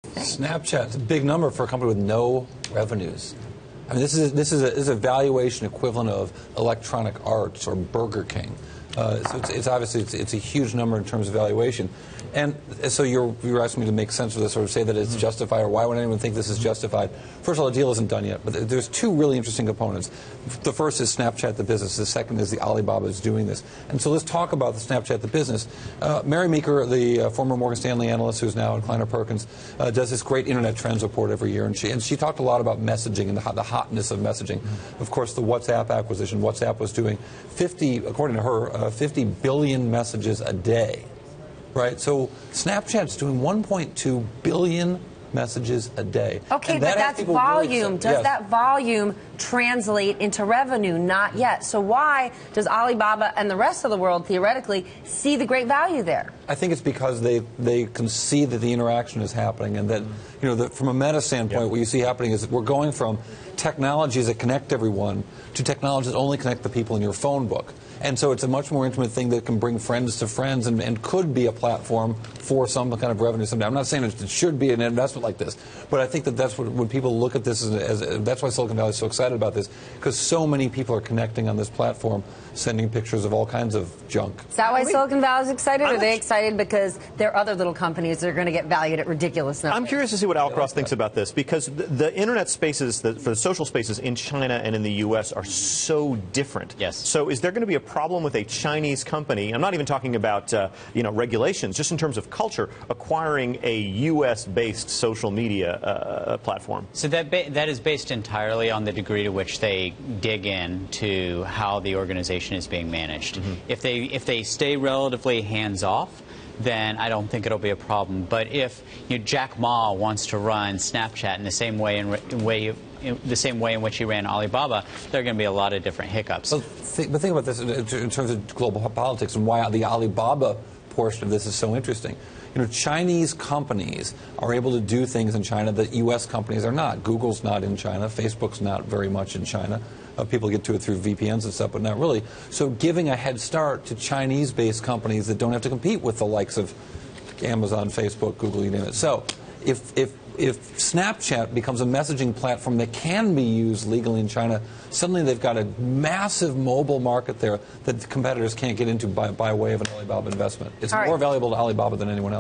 Snapchat's a big number for a company with no revenues. I mean, this is a valuation equivalent of Electronic Arts or Burger King. So it's obviously it's a huge number in terms of valuation. And so you're asking me to make sense of this or say that it's justified, or why would anyone think this is justified? First of all, the deal isn't done yet, but there's two really interesting components. The first is Snapchat the business. The second is the Alibaba is doing this. And so let's talk about the Snapchat the business. Mary Meeker, the former Morgan Stanley analyst who's now at Kleiner Perkins, does this great Internet Trends report every year, and she talked a lot about messaging and the hotness of messaging. Of course, the WhatsApp acquisition, WhatsApp was doing 50, according to her, 50 billion messages a day. Right, so Snapchat's doing 1.2 billion messages a day. Okay, but that's volume. Really does that volume translate into revenue? Not yet. So why does Alibaba and the rest of the world theoretically see the great value there? I think it's because they can see that the interaction is happening, and that from a meta standpoint, what you see happening is that we're going from technologies that connect everyone to technologies that only connect the people in your phone book. And so it's a much more intimate thing that can bring friends to friends and could be a platform for some kind of revenue someday. I'm not saying it should be an investment like this, but I think that that's what, when people look at this as that's why Silicon Valley is so excited about this, because so many people are connecting on this platform, sending pictures of all kinds of junk. Is that why Silicon Valley is excited? Are they excited because there are other little companies that are going to get valued at ridiculous numbers? I'm curious to see what Al Cross thinks about this, because the internet spaces, for the social spaces in China and in the U.S. are so different. Yes. So is there going to be a problem with a Chinese company? I'm not even talking about regulations, just in terms of culture, acquiring a U.S.-based social media platform. So that is based entirely on the degree to which they dig in to how the organization is being managed. If they stay relatively hands-off, then I don't think it'll be a problem. But if Jack Ma wants to run Snapchat in the same way in which he ran Alibaba, there are going to be a lot of different hiccups. But think about this in terms of global politics and why the Alibaba portion of this is so interesting. Chinese companies are able to do things in China that U.S. companies are not. Google's not in China. Facebook's not very much in China. People get to it through VPNs and stuff, but not really. So giving a head start to Chinese-based companies that don't have to compete with the likes of Amazon, Facebook, Google, you name it. So if Snapchat becomes a messaging platform that can be used legally in China, suddenly they've got a massive mobile market there that the competitors can't get into by way of an Alibaba investment. It's more valuable to Alibaba than anyone else.